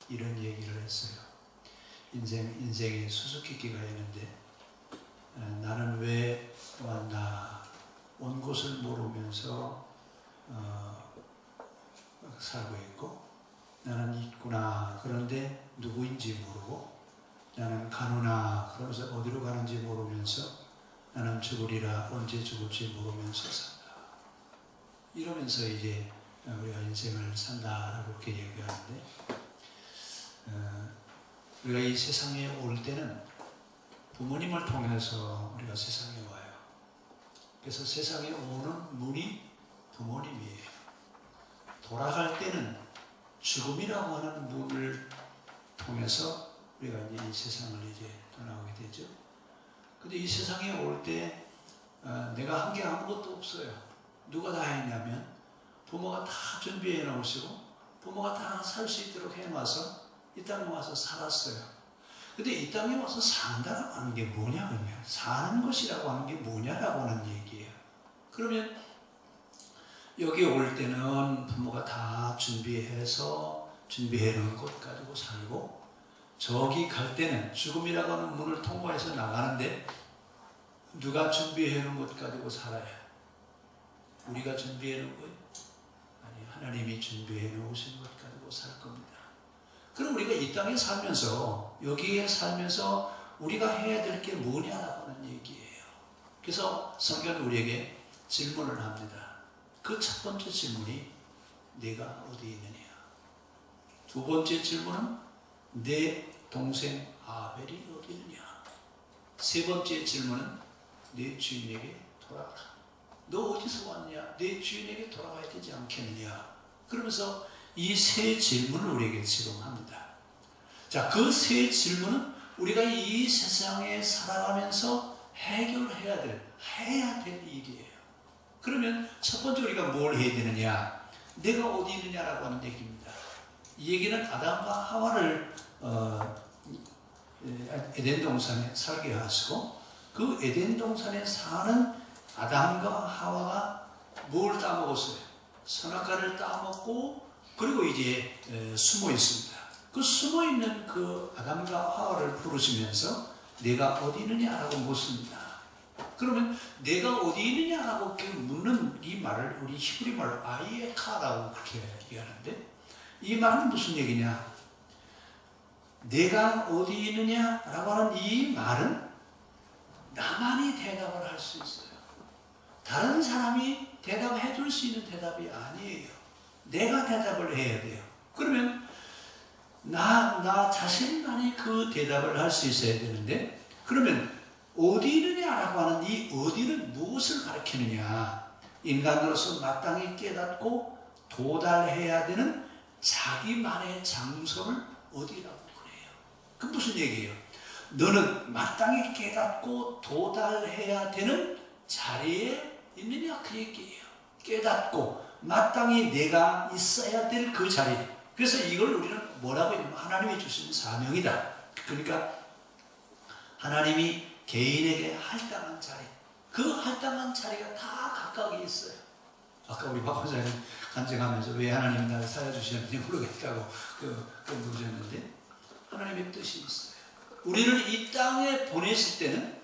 이런 얘기를 했어요. 인생에 수수께끼가 있는데 나는 왜 왔나, 온 곳을 모르면서 살고 있고, 나는 있구나, 그런데 누구인지 모르고, 나는 가누나, 그러면서 어디로 가는지 모르면서, 나는 죽으리라, 언제 죽을지 모르면서 산다. 이러면서 이제 우리가 인생을 산다라고 그렇게 얘기하는데, 우리가 이 세상에 올 때는 부모님을 통해서 우리가 세상에 와요. 그래서 세상에 오는 문이 부모님이에요. 돌아갈 때는 죽음이라고 하는 문을 통해서 우리가 이제 이 세상을 이제 떠나오게 되죠. 근데 이 세상에 올 때 내가 한 게 아무것도 없어요. 누가 다 했냐면 부모가 다 준비해 놓으시고 부모가 다 살 수 있도록 해놔서 이 땅에 와서 살았어요. 근데 이 땅에 와서 산다고 하는 게 뭐냐 그러면, 사는 것이라고 하는 게 뭐냐라고 하는 얘기예요. 그러면 여기 올 때는 부모가 다 준비해서 준비해 놓은 것 가지고 살고, 저기 갈 때는 죽음이라고 하는 문을 통과해서 나가는데 누가 준비해 놓은 것 가지고 살아요? 우리가 준비해 놓은 거예요? 아니, 하나님이 준비해 놓으신 것 가지고 살 겁니다. 그럼 우리가 이 땅에 살면서, 여기에 살면서 우리가 해야 될 게 뭐냐라고 하는 얘기예요. 그래서 성경은 우리에게 질문을 합니다. 그 첫 번째 질문이 내가 어디 있느냐. 두 번째 질문은 내 동생 아벨이 어디 있느냐. 세 번째 질문은 내 주인에게 돌아가라. 너 어디서 왔냐? 내 주인에게 돌아가야 되지 않겠느냐. 그러면서 이 세 질문을 우리에게 지금 합니다. 자, 그 세 질문은 우리가 이 세상에 살아가면서 해결해야 될 일이에요. 그러면 첫 번째 우리가 뭘 해야 되느냐? 내가 어디 있느냐라고 하는 얘기입니다. 이 얘기는 아담과 하와를 에덴 동산에 살게 하시고, 그 에덴 동산에 사는 아담과 하와가 뭘 따먹었어요? 선악과를 따먹고, 그리고 이제 숨어 있습니다. 그 숨어 있는 그 아담과 하와를 부르시면서 내가 어디 있느냐라고 묻습니다. 그러면 내가 어디 있느냐라고 묻는 이 말을 우리 히브리 말로 아이에카라고 그렇게 얘기하는데, 이 말은 무슨 얘기냐? 내가 어디 있느냐라고 하는 이 말은 나만이 대답을 할 수 있어요. 다른 사람이 대답해 줄 수 있는 대답이 아니에요. 내가 대답을 해야 돼요. 그러면 나 자신만이 그 대답을 할 수 있어야 되는데, 그러면 어디 있느냐라고 하는 이 어디는 무엇을 가리키느냐? 인간으로서 마땅히 깨닫고 도달해야 되는 자기만의 장소를 어디라고 그래요? 그 무슨 얘기예요? 너는 마땅히 깨닫고 도달해야 되는 자리에 있느냐, 그 얘기예요. 깨닫고 마땅히 내가 있어야 될 그 자리. 그래서 이걸 우리는 뭐라고 하냐면 하나님이 주신 사명이다. 그러니까 하나님이 개인에게 할당한 자리, 그 할당한 자리가 다 각각이 있어요. 아까 우리 박 원장님 간증하면서 왜 하나님이 나를 살려주셨는지 모르겠다고 물으셨는데, 하나님의 뜻이 있어요. 우리를 이 땅에 보내실 때는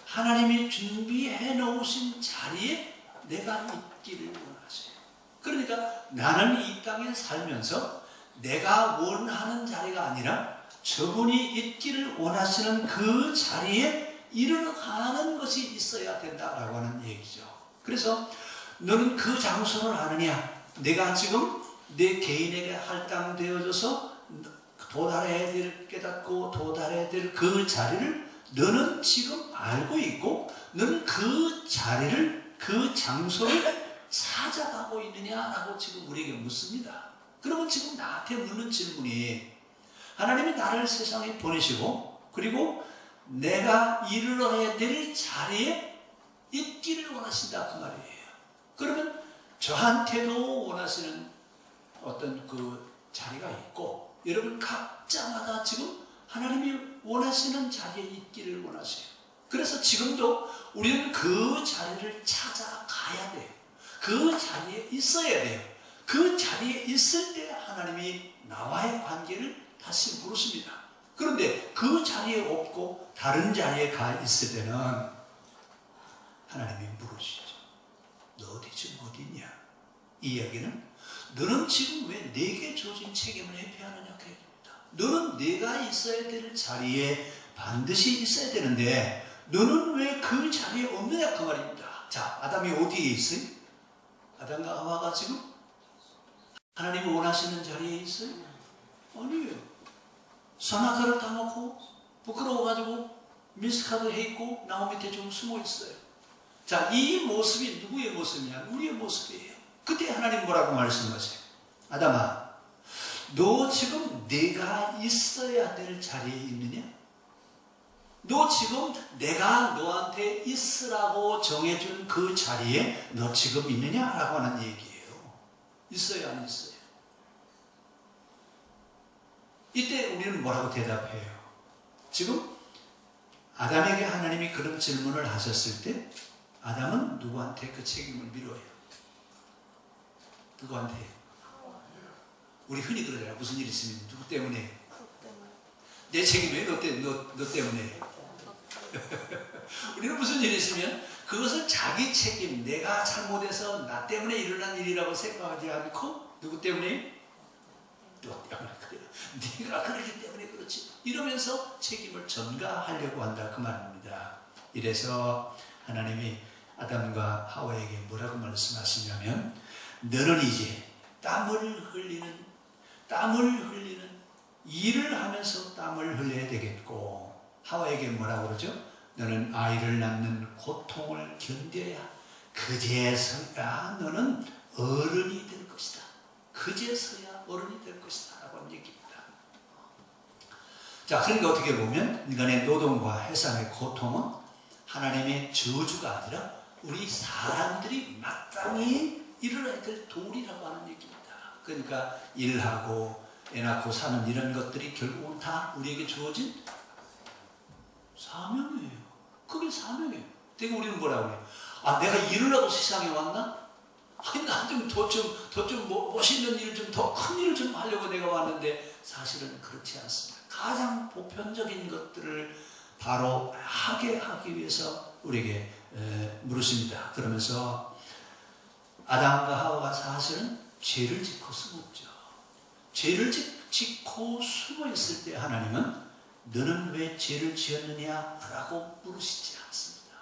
하나님이 준비해 놓으신 자리에 내가 있기를 원하세요. 그러니까 나는 이 땅에 살면서 내가 원하는 자리가 아니라 저분이 있기를 원하시는 그 자리에 이르러가는 것이 있어야 된다라고 하는 얘기죠. 그래서 너는 그 장소를 아느냐? 내가 지금 내 개인에게 할당되어져서 도달해야 될, 깨닫고 도달해야 될 그 자리를 너는 지금 알고 있고, 너는 그 자리를, 그 장소를 찾아가고 있느냐라고 지금 우리에게 묻습니다. 그러면 지금 나한테 묻는 질문이, 하나님이 나를 세상에 보내시고 그리고 내가 이르러야 될 자리에 있기를 원하신다, 그 말이에요. 그러면 저한테도 원하시는 어떤 그 자리가 있고, 여러분 각자마다 지금 하나님이 원하시는 자리에 있기를 원하세요. 그래서 지금도 우리는 그 자리를 찾아가야 돼요. 그 자리에 있어야 돼요. 그 자리에 있을 때 하나님이 나와의 관계를 다시 물으십니다. 그런데 그 자리에 없고 다른 자리에 가 있을 때는 하나님이 물으시죠. 너 어디 지금 어디 있냐? 이 이야기는 너는 지금 왜 내게 주어진 책임을 회피하느냐 그 얘기입니다. 너는 내가 있어야 될 자리에 반드시 있어야 되는데 너는 왜 그 자리에 없느냐 그 말입니다. 자, 아담이 어디에 있어요? 아담과 하와가 지금 하나님이 원하시는 자리에 있어요? 아니에요. 선악과를 따먹고 부끄러워가지고 미스카드 해있고 나무 밑에 좀 숨어 있어요. 자, 이 모습이 누구의 모습이냐? 우리의 모습이에요. 그때 하나님 뭐라고 말씀하세요? 아담아, 너 지금 내가 있어야 될 자리에 있느냐? 너 지금 내가 너한테 있으라고 정해준 그 자리에 너 지금 있느냐? 라고 하는 얘기예요. 있어요, 안 있어요? 이때 우리는 뭐라고 대답해요? 지금 아담에게 하나님이 그런 질문을 하셨을 때 아담은 누구한테 그 책임을 미뤄요? 누구한테? 우리 흔히 그러잖아요. 무슨 일 있으면 누구 때문에? 내 책임이에요? 너 때문에? 우리는 무슨 일이 있으면 그것을 자기 책임, 내가 잘못해서 나 때문에 일어난 일이라고 생각하지 않고 누구 때문에? 너 때문에 그래요. 네가 그러기 때문에 그렇지. 이러면서 책임을 전가하려고 한다 그 말입니다. 이래서 하나님이 아담과 하와에게 뭐라고 말씀하시냐면 너는 이제 땀을 흘리는 일을 하면서 땀을 흘려야 되겠고 하와에게 뭐라고 그러죠? 너는 아이를 낳는 고통을 견뎌야 그제서야 너는 어른이 될 것이다. 그제서야 어른이 될 것이다 라고 하는 얘기입니다. 자, 그러니까 어떻게 보면 인간의 노동과 해상의 고통은 하나님의 저주가 아니라 우리 사람들이 마땅히 이뤄야 될 도리라고 하는 얘기입니다. 그러니까 일하고 애 낳고 사는 이런 것들이 결국은 다 우리에게 주어진 사명이에요. 그게 사명이에요. 되게 우리는 뭐라고 해요? 아, 내가 일을 하고 세상에 왔나? 아니, 나 좀 더 좀 멋있는 일 좀 더 큰 일을 좀 하려고 내가 왔는데 사실은 그렇지 않습니다. 가장 보편적인 것들을 바로 하게 하기 위해서 우리에게 물으십니다. 그러면서 아담과 하와가 사실은 죄를 짓고 숨었죠. 죄를 짓고 숨어 있을 때 하나님은 너는 왜 죄를 지었느냐? 라고 물으시지 않습니다.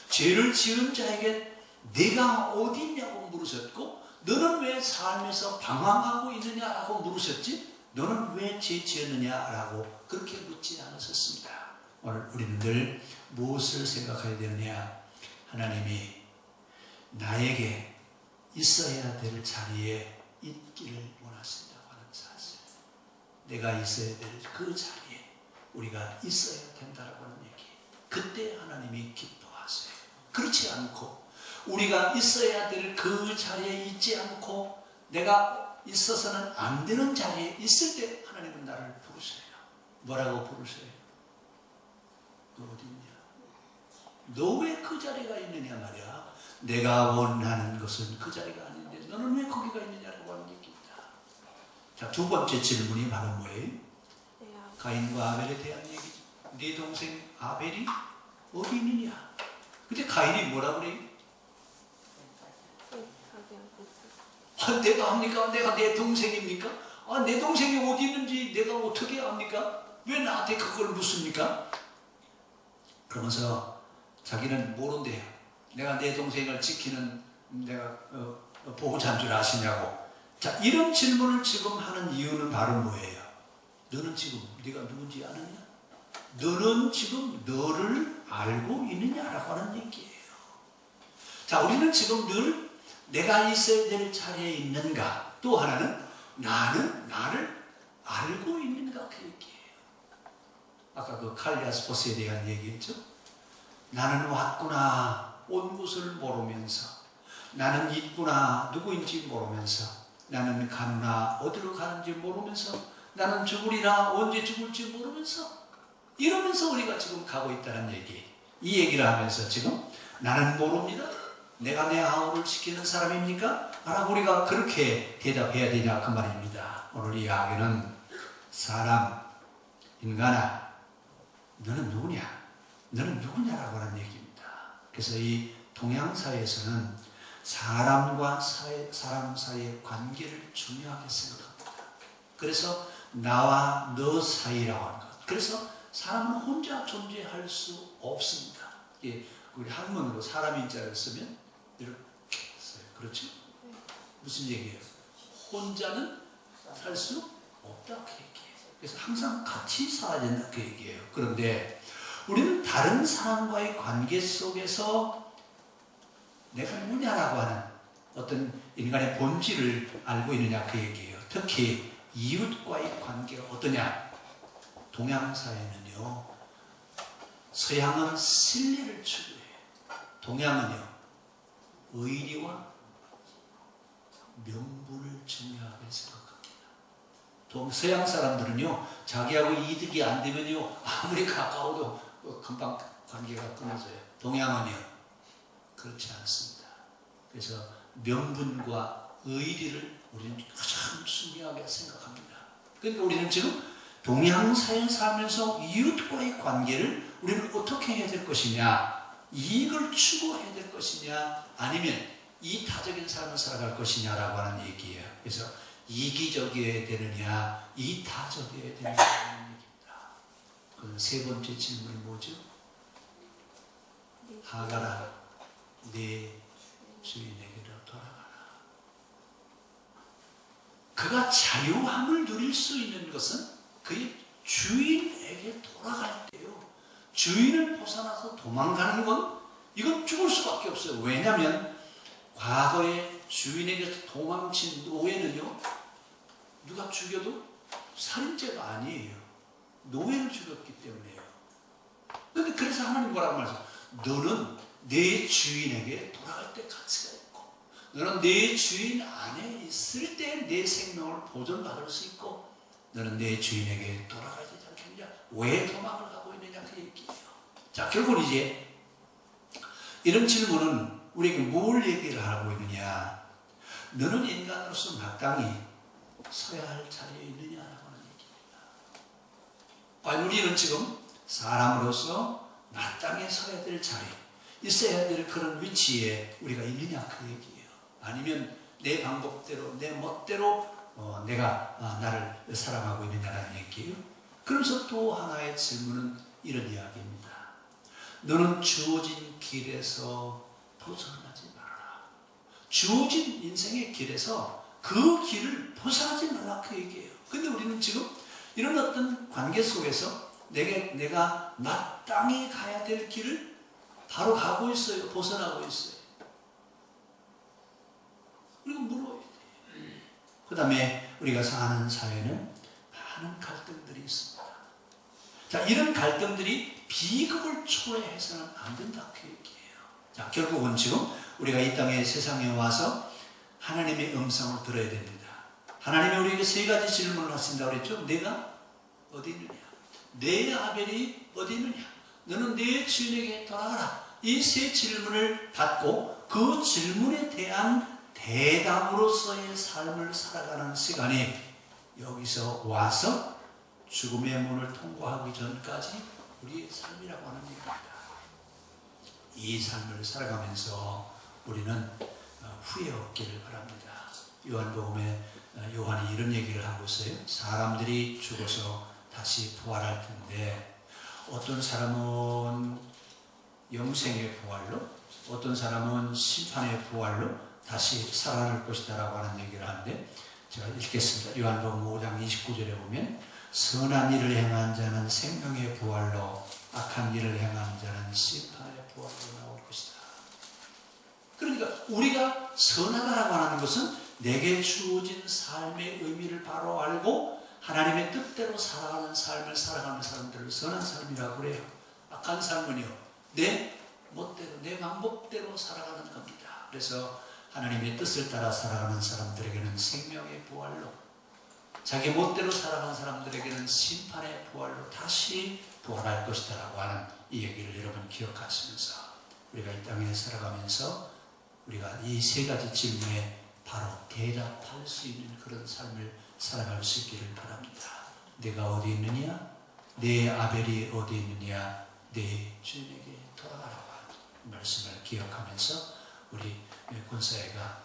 죄를 지은 자에게 내가 어디 있냐고 물으셨고 너는 왜 삶에서 방황하고 있느냐라고 물으셨지 너는 왜 죄 지었느냐라고 그렇게 묻지 않으셨습니다. 오늘 우리는 늘 무엇을 생각해야 되느냐? 하나님이 나에게 있어야 될 자리에 있기를 원하신다고 하는 사실. 내가 있어야 될 그 자리에 우리가 있어야 된다고 하는 얘기. 그때 하나님이 기뻐하세요. 그렇지 않고 우리가 있어야 될 그 자리에 있지 않고 내가 있어서는 안 되는 자리에 있을 때 하나님은 나를 부르셔요. 뭐라고 부르셔요? 너 어디 있냐? 너 왜 그 자리가 있느냐 말이야. 내가 원하는 것은 그 자리가 아닌데 너는 왜 거기가 있느냐라고 하는 얘기입니다. 자, 두 번째 질문이 바로 뭐예요? 가인과 아벨에 대한 얘기죠. 네 동생 아벨이 어디 있느냐? 근데 가인이 뭐라 그래요? 아, 내가 합니까? 내가 내 동생입니까? 아, 내 동생이 어디 있는지 내가 어떻게 압니까? 왜 나한테 그걸 묻습니까? 그러면서 자기는 모른대요. 내가 내 동생을 지키는 내가 보호자인 줄 아시냐고. 자, 이런 질문을 지금 하는 이유는 바로 뭐예요? 너는 지금 네가 누군지 아느냐? 너는 지금 너를 알고 있느냐라고 하는 얘기예요. 자, 우리는 지금 늘 내가 있어야 될 자리에 있는가? 또 하나는 나는 나를 알고 있는가? 그 얘기예요. 아까 그 칼리아스포스에 대한 얘기했죠? 나는 왔구나 온 곳을 모르면서 나는 있구나 누구인지 모르면서 나는 가누나 어디로 가는지 모르면서 나는 죽으리라 언제 죽을지 모르면서 이러면서 우리가 지금 가고 있다는 얘기. 이 얘기를 하면서 지금 나는 모릅니다. 내가 내 아우를 지키는 사람입니까? 라고 우리가 그렇게 대답해야 되냐 그 말입니다. 오늘 이 이야기는 사람, 인간아, 너는 누구냐? 너는 누구냐라고 하는 얘기입니다. 그래서 이 동양사회에서는 사람과 사람 사이의 관계를 중요하게 생각합니다. 그래서 나와 너 사이라고 하는 것. 그래서 사람은 혼자 존재할 수 없습니다. 예, 우리 한문으로 사람인자를 쓰면 이렇게 써요. 그렇죠? 무슨 얘기예요? 혼자는 살 수 없다 그 얘기예요. 그래서 항상 같이 살아야 된다 그 얘기예요. 그런데 우리는 다른 사람과의 관계 속에서 내가 누구냐라고 하는 어떤 인간의 본질을 알고 있느냐 그 얘기예요. 특히 이웃과의 관계가 어떠냐? 동양사회는요, 서양은 신뢰를 추구해요. 동양은요, 의리와 명분을 중요하게 생각합니다. 서양 사람들은요, 자기하고 이득이 안 되면요, 아무리 가까워도 금방 관계가 끊어져요. 동양은요, 그렇지 않습니다. 그래서 명분과 의리를 우리는 가장 중요하게 생각합니다. 그러니까 우리는 지금 동양사회에 살면서 이웃과의 관계를 우리는 어떻게 해야 될 것이냐, 이익을 추구해야 될 것이냐, 아니면 이타적인 삶을 살아갈 것이냐라고 하는 얘기예요. 그래서 이기적이어야 되느냐, 이타적이어야 되느냐라는 얘기입니다. 그 세 번째 질문이 뭐죠? 하가라, 내 주인에게로 돌아가라. 그가 자유함을 누릴 수 있는 것은 그의 주인에게 돌아갈 때요. 주인을 벗어나서 도망가는 건 이건 죽을 수밖에 없어요. 왜냐하면 과거에 주인에게 도망친 노예는요, 누가 죽여도 살인죄가 아니에요. 노예를 죽였기 때문에요. 근데 그래서 하나님 뭐라고 말하죠? 너는 내 주인에게 돌아갈 때 가치가 있고, 너는 내 주인 안에 있을 때 내 생명을 보존받을 수 있고, 너는 내 주인에게 돌아가야 되지 않겠느냐? 왜 도망을 가고 있느냐? 그 얘기예요. 자, 결국은 이제 이런 질문은 우리에게 뭘 얘기를 하고 있느냐? 너는 인간으로서 마땅히 서야 할 자리에 있느냐라고 하는 얘기입니다. 과연 우리는 지금 사람으로서 마땅히 서야 될 자리, 있어야 될 그런 위치에 우리가 있느냐 그 얘기예요. 아니면 내 방법대로, 내 멋대로 내가 나를 사랑하고 있느냐라는 얘기예요. 그러면서 또 하나의 질문은 이런 이야기입니다. 너는 주어진 길에서 벗어나지 말아라. 주어진 인생의 길에서 그 길을 벗어나지 말라 그 얘기예요. 근데 우리는 지금 이런 어떤 관계 속에서 내가 마땅히 가야 될 길을 바로 가고 있어요. 벗어나고 있어요. 그리고 물어야 돼요. 그 다음에 우리가 사는 사회는 많은 갈등들이 있습니다. 자, 이런 갈등들이 비극을 초래해서는 안 된다 그 얘기예요. 자, 결국은 지금 우리가 이 땅에 세상에 와서 하나님의 음성을 들어야 됩니다. 하나님이 우리에게 세 가지 질문을 하신다고 그랬죠. 내가 어디 있느냐? 내 아벨이 어디 있느냐? 너는 내 주인에게 돌아가라. 이 세 질문을 받고 그 질문에 대한 대담으로서의 삶을 살아가는 시간이 여기서 와서 죽음의 문을 통과하기 전까지 우리의 삶이라고 하는 얘기입니다. 이 삶을 살아가면서 우리는 후회 없기를 바랍니다. 요한복음에 요한이 이런 얘기를 하고 있어요. 사람들이 죽어서 다시 부활할 텐데 어떤 사람은 영생의 부활로, 어떤 사람은 심판의 부활로 다시 살아날 것이다 라고 하는 얘기를 하는데, 제가 읽겠습니다. 요한복음 5장 29절에 보면 선한 일을 행한 자는 생명의 부활로, 악한 일을 행한 자는 심판의 부활로 나올 것이다. 그러니까 우리가 선하다라고 하는 것은 내게 주어진 삶의 의미를 바로 알고 하나님의 뜻대로 살아가는 삶을 살아가는 사람들을 선한 삶이라고 그래요. 악한 삶은요, 내 멋대로, 내 방법대로 살아가는 겁니다. 그래서 하나님의 뜻을 따라 살아가는 사람들에게는 생명의 부활로, 자기 멋대로 살아가는 사람들에게는 심판의 부활로 다시 부활할 것이다 라고 하는 이 얘기를 여러분 기억하시면서 우리가 이 땅에 살아가면서 우리가 이 세 가지 질문에 바로 대답할 수 있는 그런 삶을 살아갈 수 있기를 바랍니다. 내가 어디 있느냐? 내 아벨이 어디 있느냐? 내 주인에게 돌아가라고 하는 말씀을 기억하면서 우리 권사회가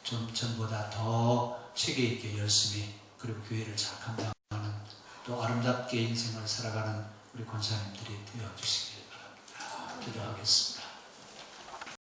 전보다 더 체계 있게 열심히 그리고 교회를 잘 감당하는 또 아름답게 인생을 살아가는 우리 권사님들이 되어주시길 바랍니다. 기도하겠습니다.